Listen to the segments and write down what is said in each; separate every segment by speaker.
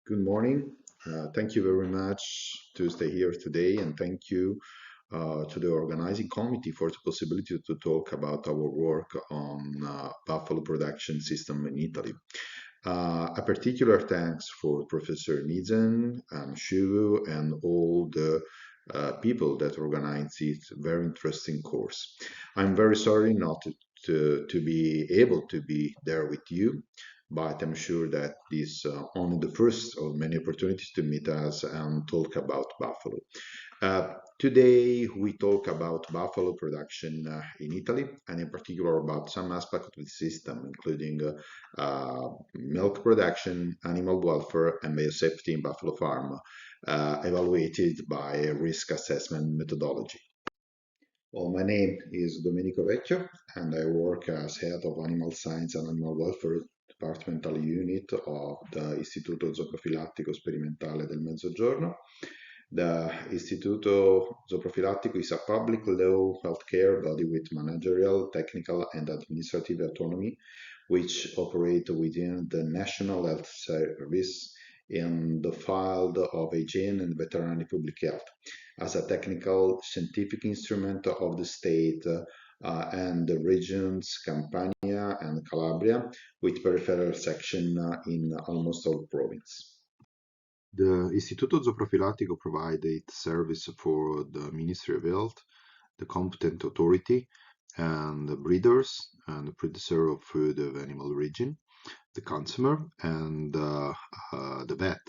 Speaker 1: Good morning. Thank you very much to stay here today, and thank you to the organizing committee for the possibility to talk about our work on buffalo production system in Italy. A particular thanks for Professor Nizen and Shivu and all the people that organized this very interesting course. I'm very sorry not to be able to be there with you, but I'm sure that this only the first of many opportunities to meet us and talk about buffalo. Today we talk about buffalo production in Italy, and in particular about some aspects of the system, including milk production, animal welfare, and biosafety in buffalo farm, evaluated by a risk assessment methodology. Well, my name is Domenico Vecchio, and I work as head of animal science and animal welfare departmental unit of the Istituto Zooprofilattico Sperimentale del Mezzogiorno. The Istituto Zooprofilattico is a public law healthcare body with managerial, technical, and administrative autonomy, which operate within the National Health Service in the field of hygiene and veterinary public health as a technical scientific instrument of the state and the regions Campania and Calabria, with peripheral section in almost all province. The Istituto Zooprofilattico provided service for the Ministry of Health, the competent authority, and the breeders and the producer of food of animal origin, the consumer, and the vet.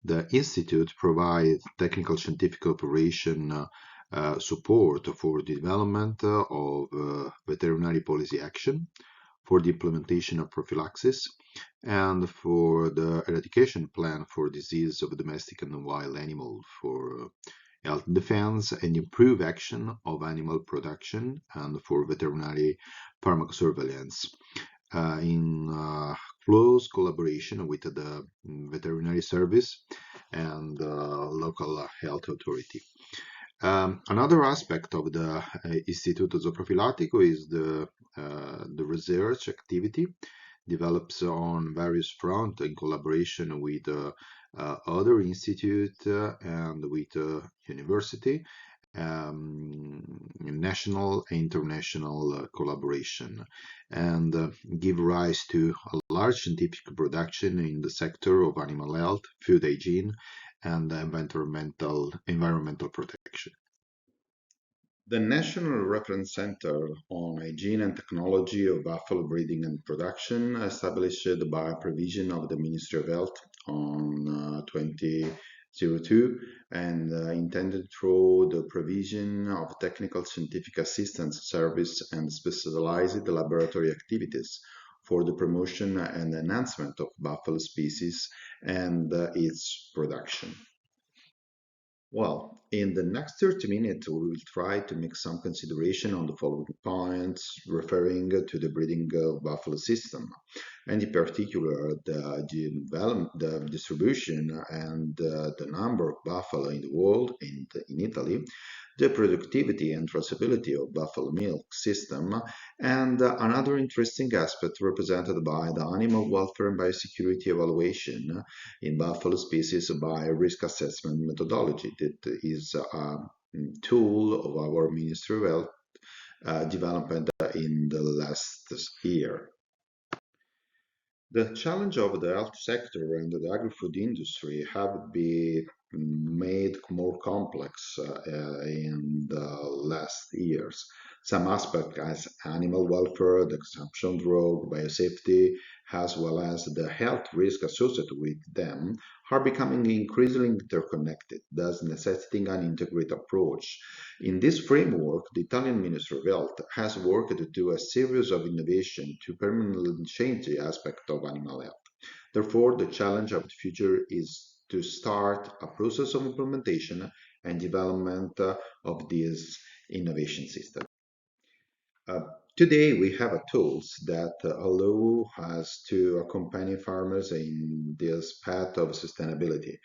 Speaker 1: The Institute provides technical scientific operation support for the development of veterinary policy action, for the implementation of prophylaxis, and for the eradication plan for disease of domestic and wild animals, for health defense and improve action of animal production, and for veterinary pharmacosurveillance. In close collaboration with the veterinary service and local health authority. Another aspect of the Istituto Zooprofilattico is the research activity develops on various fronts in collaboration with other institutes and with university, national and international collaboration, and give rise to a large scientific production in the sector of animal health, food hygiene, and environmental protection. The National Reference Center on Hygiene and Technology of Buffalo Breeding and Production, established by provision of the Ministry of Health on 2002 and intended through the provision of technical scientific assistance service and specialized laboratory activities for the promotion and enhancement of buffalo species and its production. Well, in the next 30 minutes, we will try to make some consideration on the following points referring to the breeding of buffalo system, and in particular, the distribution and the number of buffalo in the world, in Italy, the productivity and traceability of buffalo milk system, and another interesting aspect represented by the animal welfare and biosecurity evaluation in buffalo species by risk assessment methodology. That is a tool of our Ministry of Health development in the last year. The challenge of the health sector and the agri-food industry have been made more complex in the last years. Some aspects as animal welfare, the consumption drug, biosafety, as well as the health risk associated with them are becoming increasingly interconnected, thus necessitating an integrated approach. In this framework, the Italian Ministry of Health has worked to do a series of innovations to permanently change the aspect of animal health. Therefore, the challenge of the future is to start a process of implementation and development of this innovation system. Today, we have tools that allow us to accompany farmers in this path of sustainability.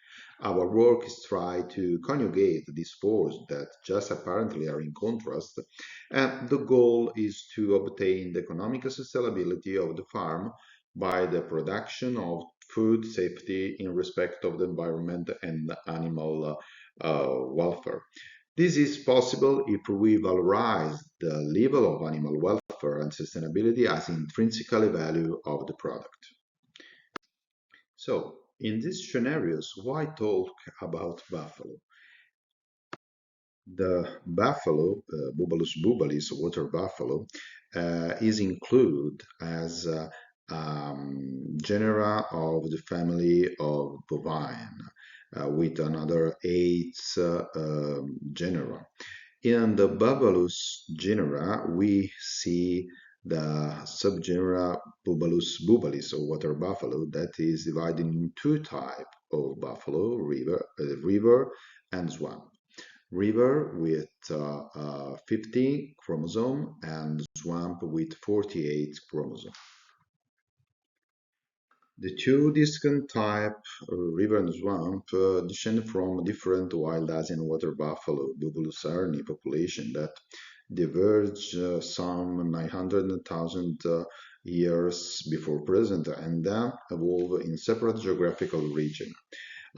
Speaker 1: Our work is to try to conjugate these forces that just apparently are in contrast, and the goal is to obtain the economic sustainability of the farm by the production of food safety in respect of the environment and animal welfare. This is possible if we valorize the level of animal welfare and sustainability as intrinsically value of the product. So, in these scenarios, why talk about buffalo? The buffalo, Bubalus bubalis, water buffalo, is included as genera of the family of bovine, with another 8 genera. In the Bubalus genera, we see the subgenera Bubalus bubalis, or water buffalo, that is divided in two types of buffalo, river and swamp. River with 50 chromosome and swamp with 48 chromosome. The two distinct types, river and swamp, descend from different wild Asian water buffalo, Bubulus arni population that diverged some 900,000 years before present and then evolved in separate geographical regions.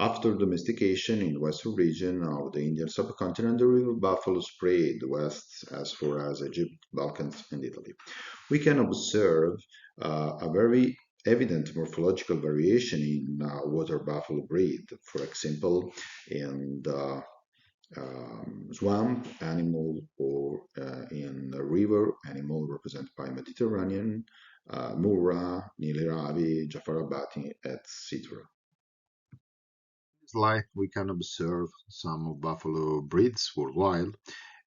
Speaker 1: After domestication in the western region of the Indian subcontinent, the river buffalo spread west as far as Egypt, Balkans, and Italy. We can observe a very evident morphological variation in water buffalo breed. For example, in the swamp animal or in the river animal represented by Mediterranean, Murra, Niliravi, Jafarabati, etc. Slide, we can observe some of buffalo breeds worldwide,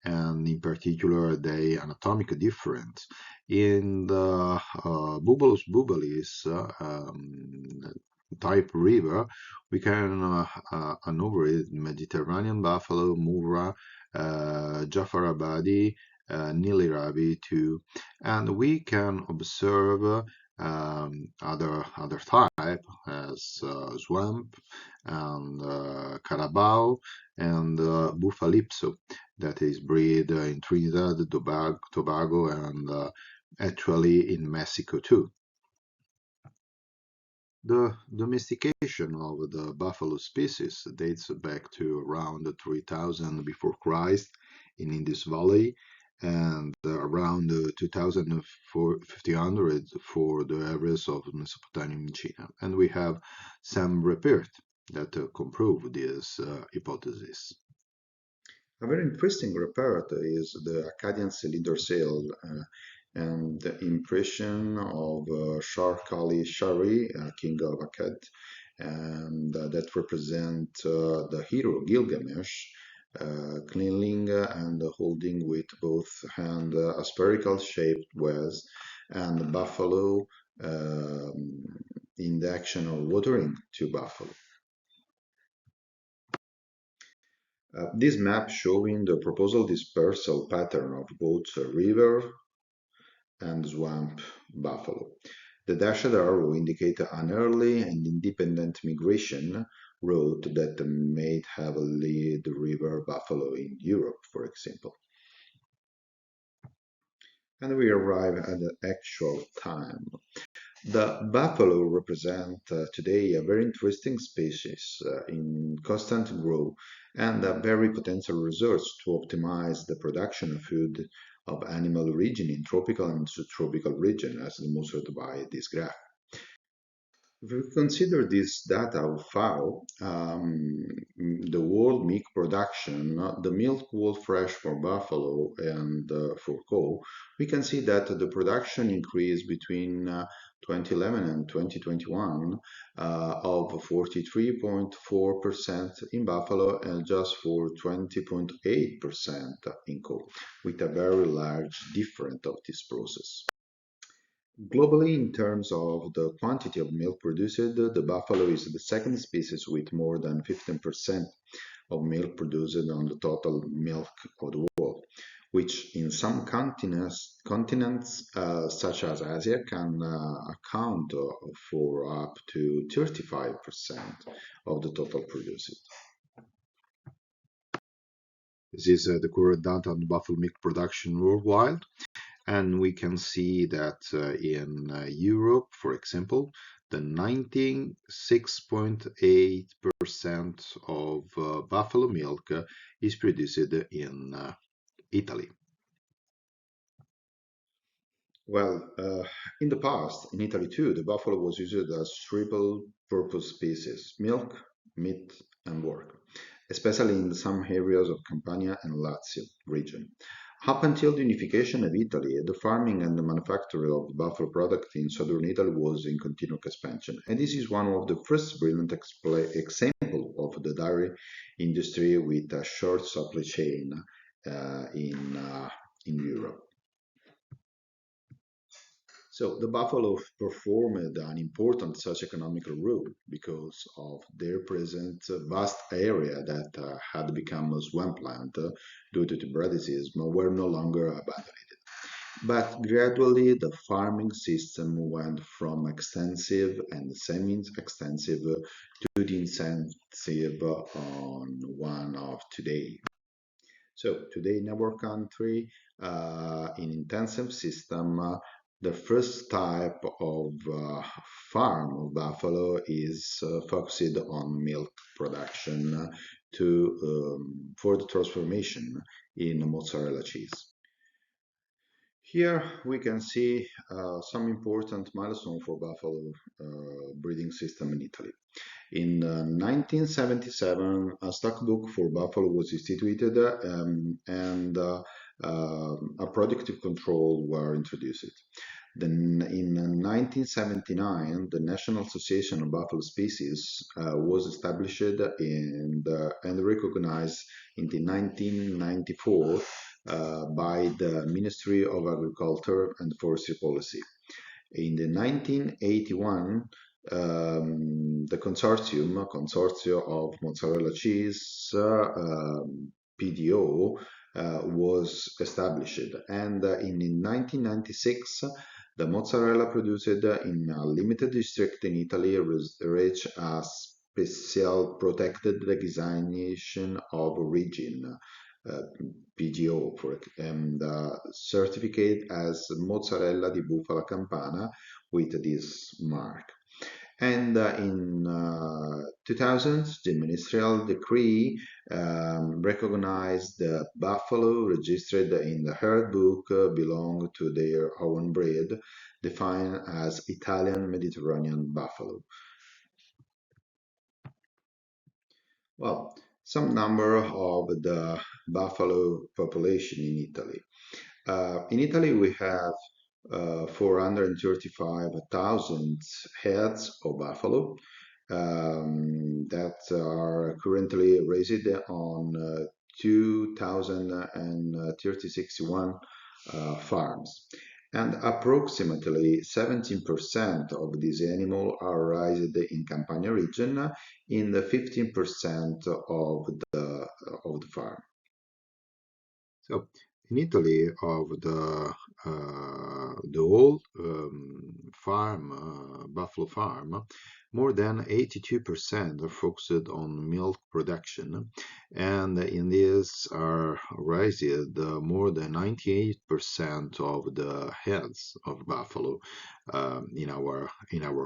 Speaker 1: and in particular, they anatomically different. In the Bubalus bubalis type river, we can enumerate Mediterranean buffalo, Murra, Jafarabadi, Niliravi too, and we can observe other type as swamp and carabao and bufalipso that is bred in Trinidad, Tobago, and actually in Mexico too. The domestication of the buffalo species dates back to around 3000 before Christ in Indus Valley and around 2500 for the areas of Mesopotamia and China. And we have some report that comprove this hypothesis. A very interesting report is the Akkadian cylinder cell and the impression of Shar Kali Shari, king of Akkad, and that represent the hero Gilgamesh, cleaning and holding with both hands a spherical shaped vase and the buffalo in the action of watering to buffalo. This map showing the proposal dispersal pattern of both river and swamp buffalo. The dashed arrow indicates an early and independent migration route that may have led the river buffalo in Europe, for example. And we arrive at the actual time. The buffalo represent today a very interesting species in constant growth and a very potential resource to optimize the production of food of animal origin in tropical and subtropical region as demonstrated by this graph. If we consider this data of FAO, the world milk production, the milk wool fresh for buffalo and for cow, we can see that the production increased between 2011 and 2021 of 43.4% in buffalo and just for 20.8% in cow, with a very large difference of this process. Globally, in terms of the quantity of milk produced, the buffalo is the second species with more than 15% of milk produced on the total milk of the world, which in some continents such as Asia, can account for up to 35% of the total produced. This is the current data on buffalo milk production worldwide. And we can see that in Europe, for example, the 96.8% of buffalo milk is produced in Italy. Well, in the past, in Italy too, the buffalo was used as triple purpose species: milk, meat, and work, especially in some areas of Campania and Lazio region. Up until the unification of Italy, the farming and the manufacture of buffalo product in southern Italy was in continuous expansion. And this is one of the first brilliant example of the dairy industry with a short supply chain in Europe. So the buffalo performed an important socio-economic role because of their present vast area that had become a swampland due to the Bradisism were no longer abandoned. But gradually the farming system went from extensive and semi-extensive to the intensive one of today. So today in our country, in intensive system, the first type of farm of buffalo is focused on milk production for the transformation in mozzarella cheese. Here we can see some important milestones for buffalo breeding system in Italy. In 1977, a stock book for buffalo was instituted and a productive control were introduced. Then in 1979, the National Association of Buffalo Species was established and recognized in the 1994 by the Ministry of Agriculture and Forestry Policy. In the 1981, the Consortium of Mozzarella Cheese, PDO, was established, and in 1996, the mozzarella produced in a limited district in Italy reached a special protected designation of origin. PGO and certificate as mozzarella di bufala campana with this mark. And in 2000, the ministerial decree recognized the buffalo registered in the herd book belong to their own breed, defined as Italian Mediterranean buffalo. Well, some number of the buffalo population in Italy. In Italy, we have 435,000 heads of buffalo that are currently raised on 2,061 farms. And approximately 17% of these animals are raised in Campania region, in the 15% of the farm. So in Italy, of the whole buffalo farm, more than 82% are focused on milk production, and in this are raised more than 98% of the heads of buffalo in our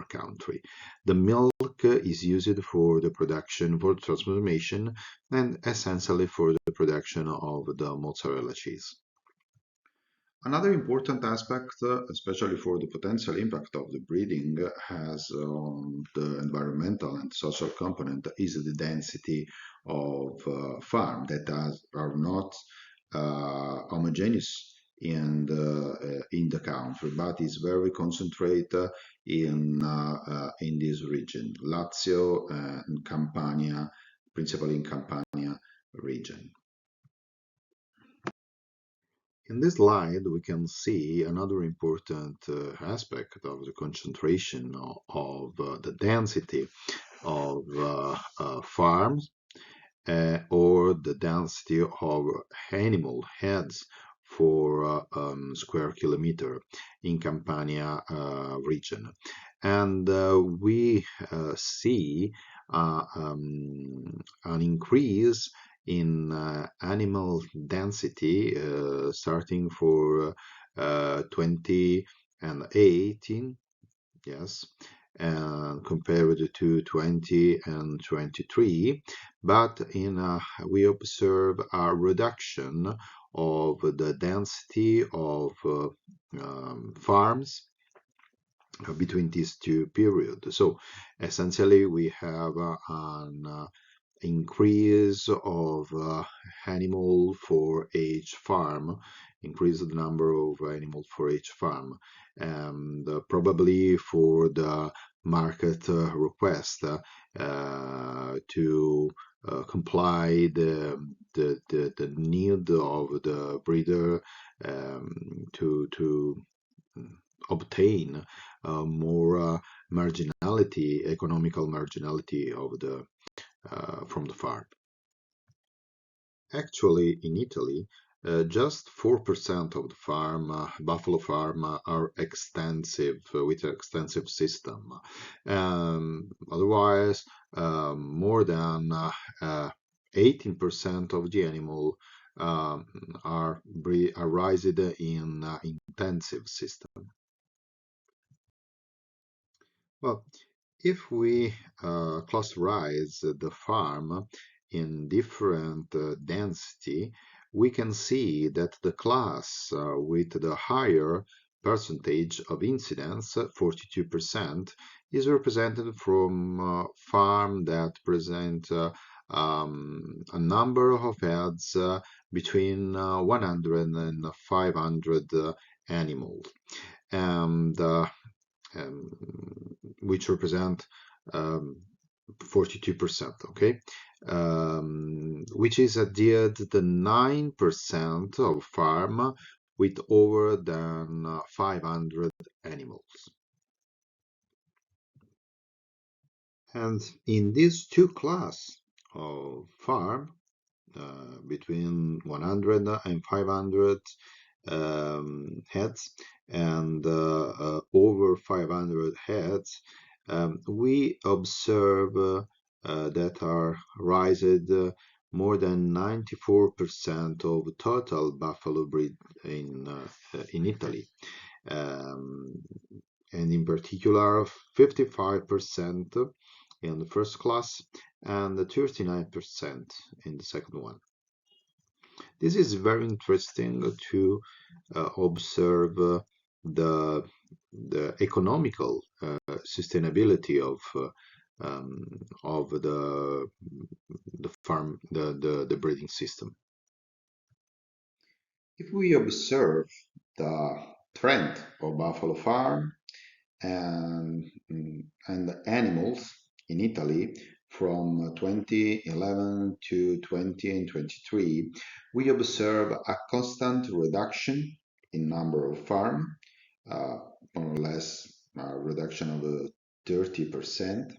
Speaker 1: country. The milk is used for the production, for transformation, and essentially for the production of the mozzarella cheese. Another important aspect, especially for the potential impact of the breeding, has on the environmental and social component, is the density of farm that are not homogeneous in the country, but is very concentrated in this region, Lazio and Campania, principally in Campania region. In this slide, we can see another important aspect of the concentration of the density of farms or the density of animal heads for square kilometer in Campania region. And we see an increase in animal density starting for 20 and 18, yes, and compared to 20 and 23, but we observe a reduction of the density of farms between these two periods. So essentially we have an increase of animal for each farm, increase the number of animals for each farm, and probably for the market request to comply the need of the breeder to obtain more marginality, economical marginality of the from the farm. Actually, in Italy, just 4% of the farm, buffalo farm, are extensive with an extensive system. Otherwise, more than 18% of the animal are raised in intensive system. Well, if we clusterize the farm in different density, we can see that the class with the higher percentage of incidence, 42%, is represented from farm that present a number of heads between 100 and 500 animals, and which represent 42%, okay, which is adhered the 9% of farm with over than 500 animals. And in these two classes of farm, between 100 and 500 heads and over 500 heads, we observe that are raised more than 94% of total buffalo breed in Italy, and in particular 55% in the first class and 39% in the second one. This is very interesting to observe the economical sustainability of the farm, the breeding system. If we observe the trend of buffalo farm and animals in Italy from 2011 to 2023, we observe a constant reduction in number of farms, more or less a reduction of 30%,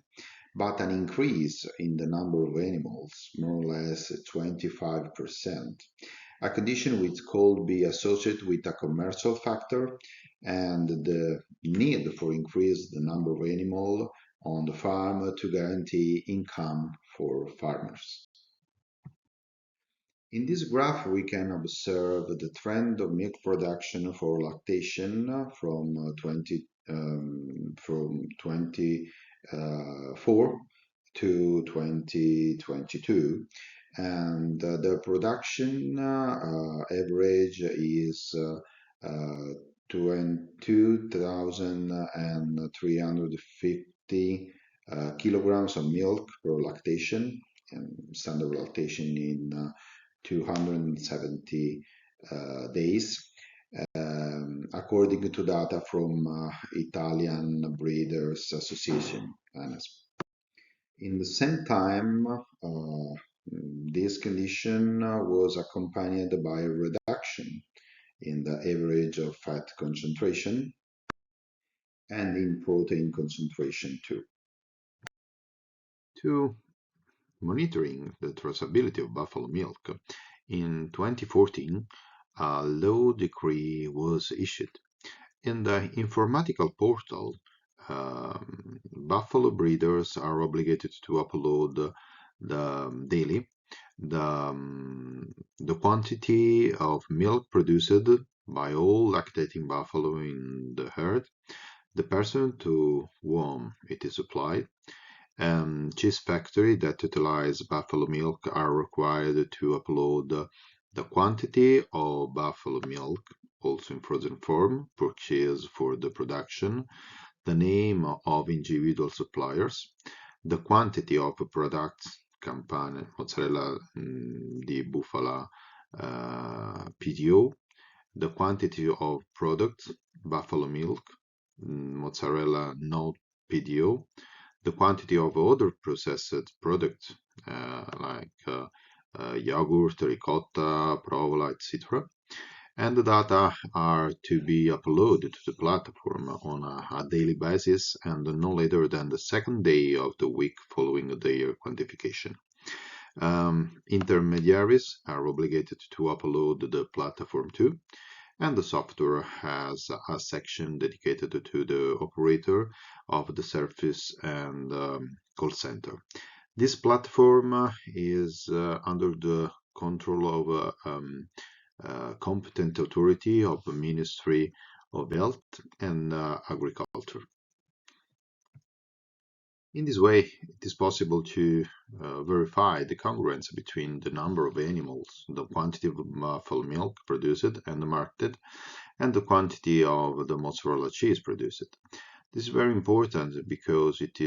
Speaker 1: but an increase in the number of animals, more or less 25%. A condition which could be associated with a commercial factor and the need for increase the number of animals on the farm to guarantee income for farmers. In this graph, we can observe the trend of milk production for lactation from 2024 to 2022, and the production average is 22,350 kilograms of milk per lactation, and standard lactation in 270 days, according to data from Italian Breeders Association. In the same time, this condition was accompanied by a reduction in the average of fat concentration and in protein concentration too. To monitoring the traceability of buffalo milk, in 2014, a law decree was issued. In the informatical portal, buffalo breeders are obligated to upload daily the quantity of milk produced by all lactating buffalo in the herd, the person to whom it is supplied, and cheese factory that utilize buffalo milk are required to upload the quantity of buffalo milk, also in frozen form, purchased for the production, the name of individual suppliers, the quantity of products, campane, mozzarella di bufala PDO, the quantity of products, buffalo milk, mozzarella not PDO, the quantity of other processed products yogurt, ricotta, provola, etc. And the data are to be uploaded to the platform on a daily basis and no later than the second day of the week following their quantification. Intermediaries are obligated to upload the platform too, and the software has a section dedicated to the operator of the service and call center. This platform is under the control of competent authority of the Ministry of Health and Agriculture. In this way, it is possible to verify the congruence between the number of animals, the quantity of buffalo milk produced and marketed, and the quantity of the mozzarella cheese produced. This is very important because it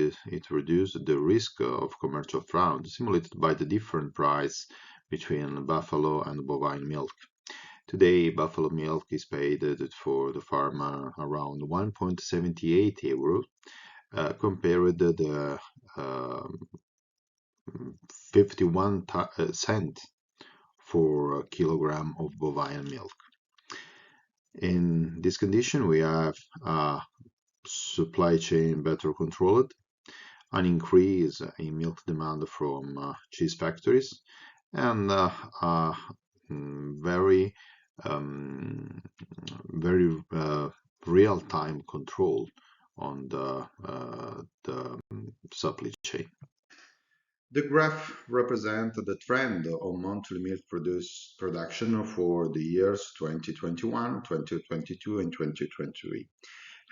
Speaker 1: reduces the risk of commercial fraud simulated by the different price between buffalo and bovine milk. Today, buffalo milk is paid for the farmer around 1.78 euros, compared to the 51 cents for a kilogram of bovine milk. In this condition, we have a supply chain better controlled, an increase in milk demand from cheese factories, and a very real-time control on the supply chain. The graph represents the trend of monthly milk production for the years 2021, 2022, and 2023.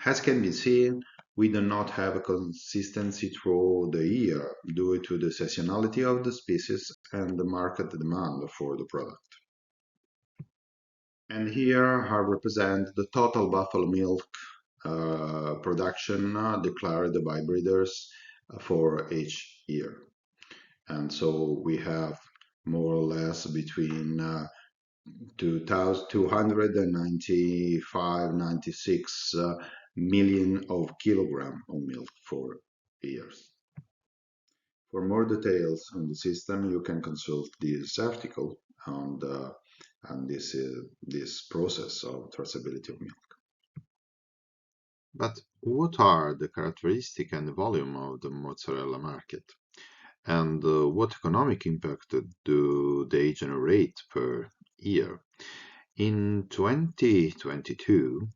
Speaker 1: As can be seen, we do not have a consistency through the year due to the seasonality of the species and the market demand for the product. And here I represent the total buffalo milk production declared by breeders for each year. And so we have more or less between 295-96 million of kilogram of milk for years. For more details on the system, you can consult this article on this process of traceability of milk. But what are the characteristics and the volume of the mozzarella market? And what economic impact do they generate per year? In 2022,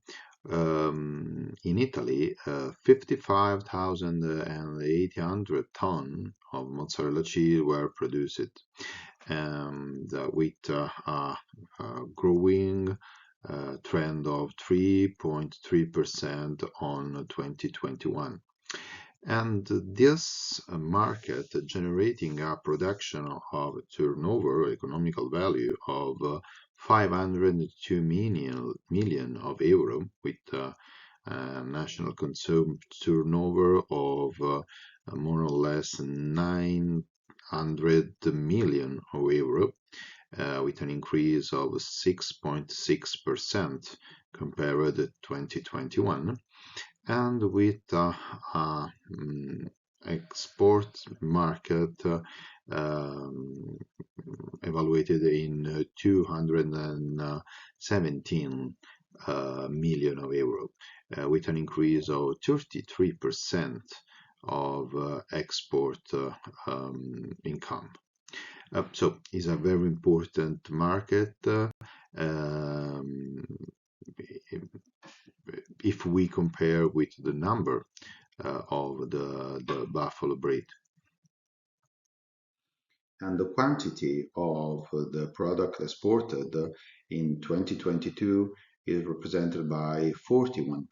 Speaker 1: in Italy, 55,800 tons of mozzarella cheese were produced, and with a growing trend of 3.3% on 2021. And this market generating a production of turnover economical value of 502 million of euro, with a national consumed turnover of more or less 900 million of euro, with an increase of 6.6% compared to 2021. And with export market evaluated in 217 million of euro, with an increase of 33% of export income. So it's a very important market if we compare with the number of the buffalo breed. And the quantity of the product exported in 2022 is represented by 41%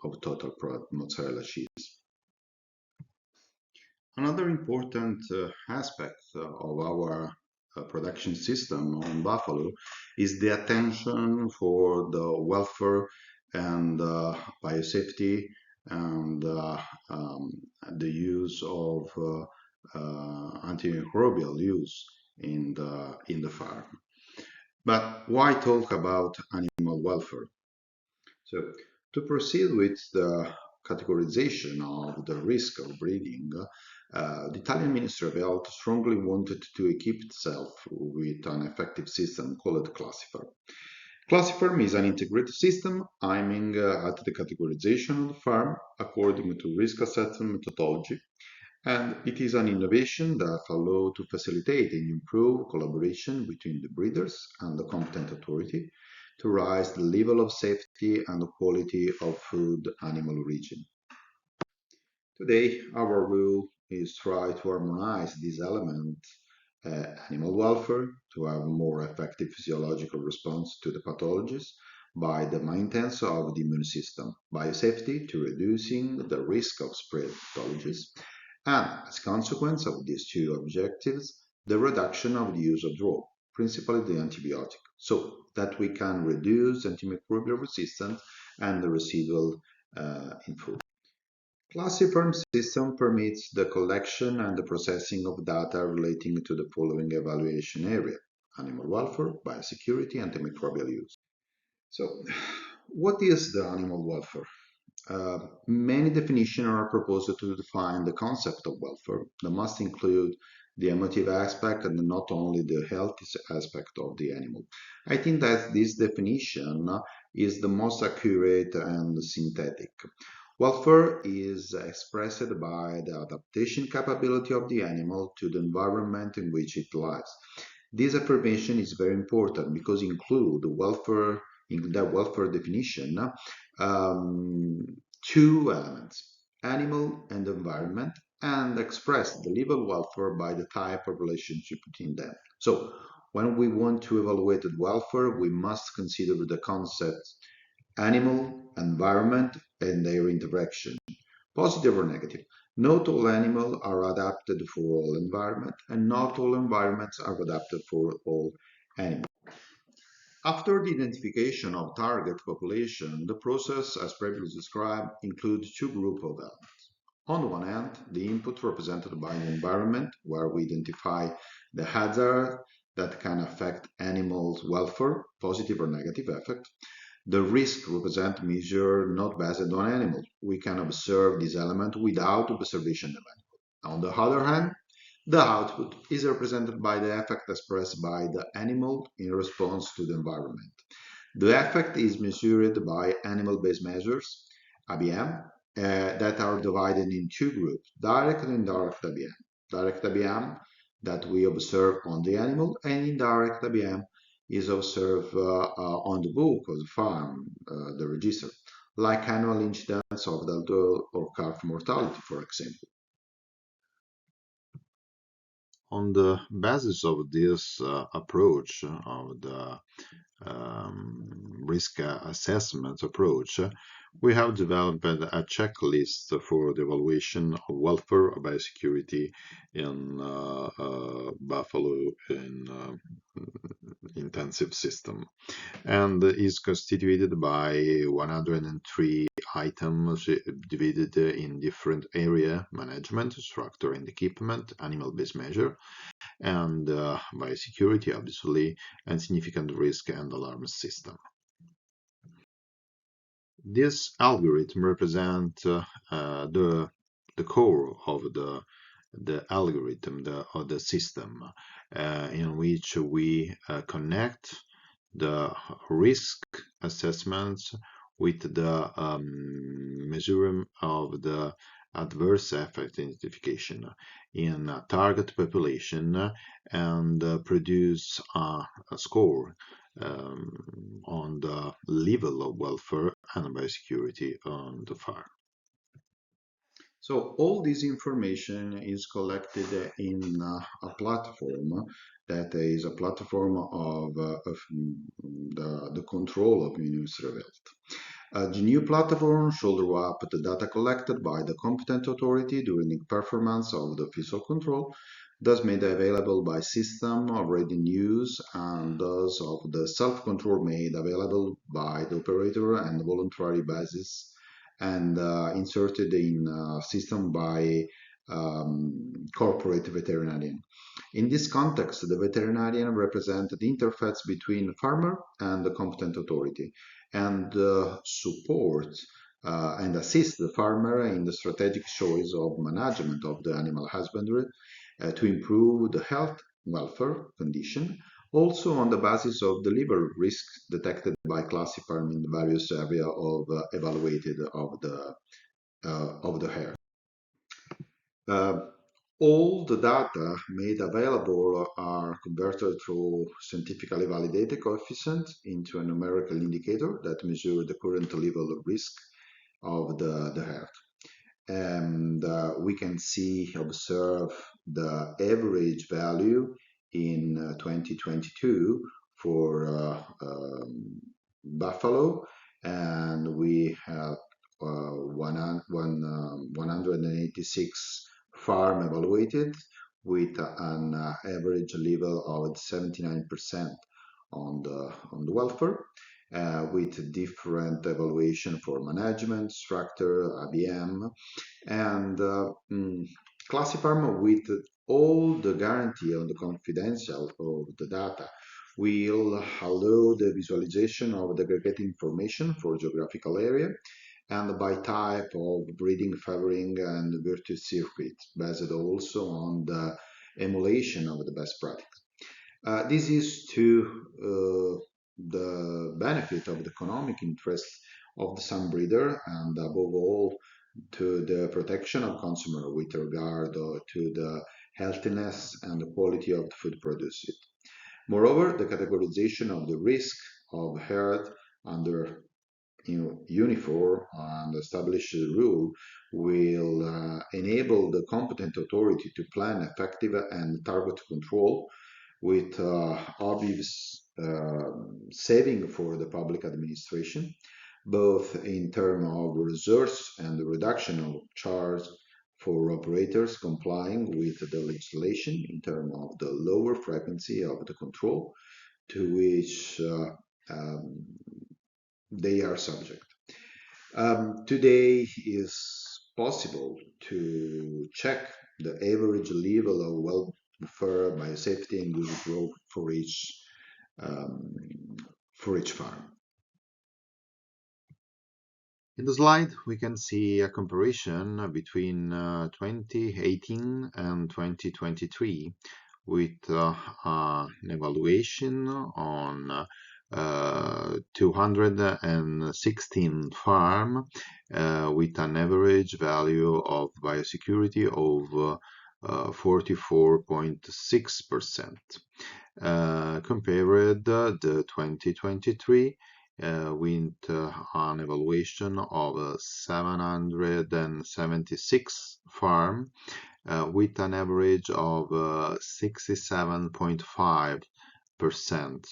Speaker 1: of total mozzarella cheese. Another important aspect of our production system on buffalo is the attention for the welfare and biosafety and the use of antimicrobial use in the farm. But why talk about animal welfare? So, to proceed with the categorization of the risk of breeding, the Italian Ministry of Health strongly wanted to equip itself with an effective system called Classifier. Classifier is an integrated system aiming at the categorization of the farm according to risk assessment methodology, and it is an innovation that allows to facilitate and improve collaboration between the breeders and the competent authority to raise the level of safety and the quality of food animal origin. Today, our role is try to harmonize these elements, animal welfare, to have a more effective physiological response to the pathologies by the maintenance of the immune system, biosafety to reducing the risk of spread pathologies, and as a consequence of these two objectives, the reduction of the use of drug, principally the antibiotic, so that we can reduce antimicrobial resistance and the residual in food. Classiform system permits the collection and the processing of data relating to the following evaluation area: animal welfare, biosecurity, and antimicrobial use. So, what is the animal welfare? Many definitions are proposed to define the concept of welfare. They must include the emotive aspect and not only the health aspect of the animal. I think that this definition is the most accurate and synthetic. Welfare is expressed by the adaptation capability of the animal to the environment in which it lives. This affirmation is very important because include welfare in the welfare definition two elements, animal and environment, and express the level of welfare by the type of relationship between them. So when we want to evaluate welfare, we must consider the concepts animal, environment, and their interaction, positive or negative. Not all animals are adapted for all environment, and not all environments are adapted for all animals. After the identification of target population, the process, as previously described, includes two groups of elements. On the one hand, the input represented by the environment, where we identify the hazard that can affect animals' welfare, positive or negative effect. The risk represent measure not based on animals. We can observe this element without observation of animal. On the other hand, the output is represented by the effect expressed by the animal in response to the environment. The effect is measured by animal-based measures, ABM, that are divided in two groups, direct and indirect ABM. Direct ABM that we observe on the animal, and indirect ABM is observed on the book of the farm, the register, like annual incidence of adult or calf mortality, for example. On the basis of this approach, of the risk assessment approach, we have developed a checklist for the evaluation of welfare or biosecurity in buffalo in intensive system, and is constituted by 103 items divided in different area: management, structure and equipment, animal-based measure, and biosecurity, obviously, and significant risk and alarm system. This algorithm represents the core of the algorithm of the system in which we connect the risk assessments with the measurement of the adverse effect identification in a target population and produce a score on the level of welfare and biosecurity on the farm. So all this information is collected in a platform that is a platform of the control of Ministry of Health. The new platform should wrap the data collected by the competent authority during the performance of the physical control, thus made available by system already in use, and thus of the self-control made available by the operator and voluntary basis, and inserted in system by corporate veterinarian. In this context, the veterinarian represents the interface between the farmer and the competent authority, and support and assist the farmer in the strategic choice of management of the animal husbandry to improve the health welfare condition, also on the basis of the liver risks detected by classifiers in the various areas of evaluated of the hair. Uh, all the data made available are converted through scientifically validated coefficients into a numerical indicator that measures the current level of risk of the heart. And we can observe the average value in 2022 for buffalo, and we have 186 farm evaluated with an average level of 79% on the welfare, with different evaluation for management, structure, ABM, and classify with all the guarantee on the confidential of the data will allow the visualization of the aggregate information for geographical area and by type of breeding, favoring, and virtuous circuit, based also on the emulation of the best practice. This is to the benefit of the economic interests of the sun breeder, and above all to the protection of consumer with regard to the healthiness and the quality of the food produced. Moreover, the categorization of the risk of herd under uniform and established rule will enable the competent authority to plan effective and target control with obvious saving for the public administration, both in terms of resource and the reduction of charge for operators complying with the legislation in terms of the lower frequency of the control to which they are subject. Today is possible to check the average level of welfare, biosafety, and user growth for each farm. In the slide, we can see a comparison between 2018 and 2023 with an evaluation on 216 farm with an average value of biosecurity of 44.6%. Compared the 2023 with an evaluation of 776 farm with an average of 67.5%.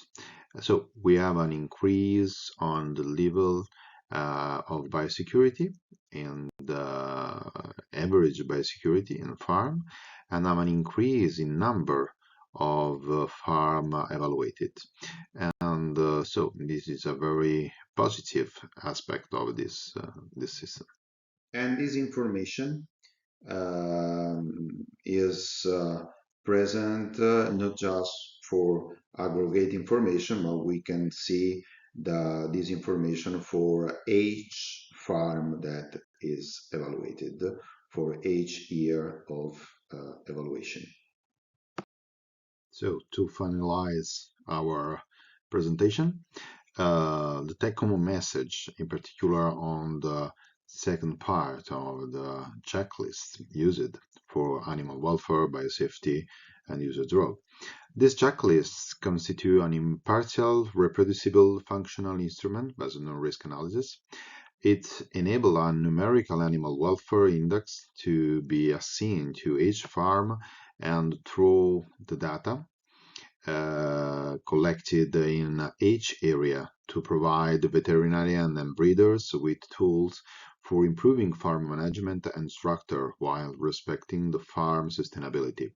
Speaker 1: So we have an increase on the level of biosecurity and the average biosecurity in farm, and have an increase in number of farm evaluated. And so this is a very positive aspect of this system. And this information is present not just for aggregate information, but we can see this information for each farm that is evaluated for each year of evaluation. So to finalize our presentation, the take-home message, in particular on the second part of the checklist used for animal welfare, biosafety, and user drug. These checklists constitute an impartial, reproducible, functional instrument based on risk analysis It enables a numerical animal welfare index to be assigned to each farm, and through the data collected in each area to provide veterinarians and breeders with tools for improving farm management and structure while respecting the farm sustainability.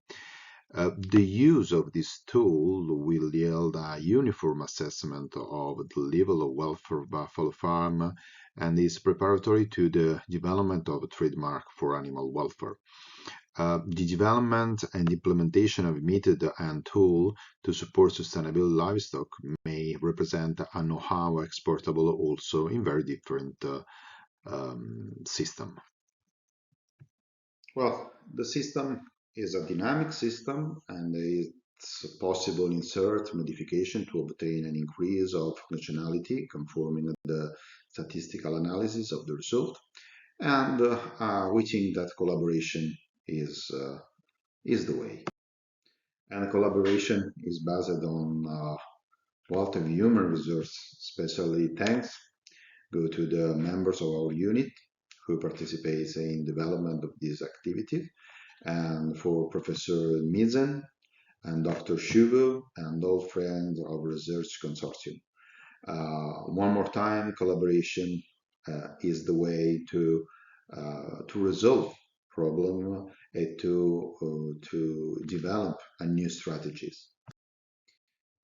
Speaker 1: The use of this tool will yield a uniform assessment of the level of welfare of buffalo farm and is preparatory to the development of a trademark for animal welfare. The development and implementation of method and tool to support sustainable livestock may represent a know-how exportable also in very different system. Well, the system is a dynamic system, and it's possible insert modification to obtain an increase of functionality conforming the statistical analysis of the result. And we think that collaboration is the way. And collaboration is based on a lot of human resource, especially thanks go to the members of our unit who participates in development of this activity, and for Professor Mizen and Dr. Shugo and all friends of research consortium. One more time, collaboration is the way to resolve problem and to develop a new strategies.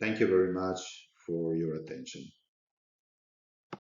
Speaker 1: Thank you very much for your attention.